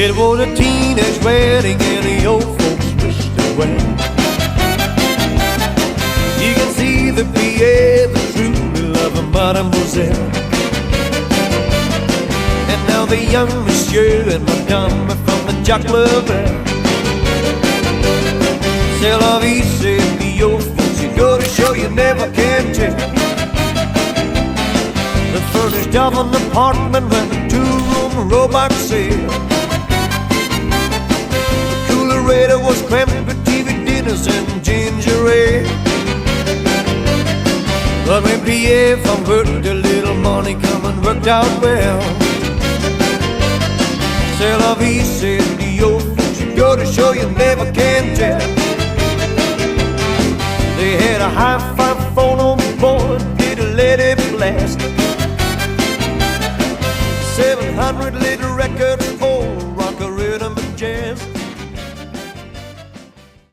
It was a teenage wedding and the old folks wished it well. You can see the PA, the truly loving mademoiselle. And now the young monsieur and madame are from the Jack Lebel. C'est la vie, c'est the old folks. You go to show you never can tell. The furnished of an apartment with a two-room robot sale. The coolerator was cramped with TV dinners and ginger ale. But when PA found work, a little money come and worked out well. C'est la vie, said the old folks. You go to show you never can tell. They had a hi-fi phone on board, did a let it blast. 700 little record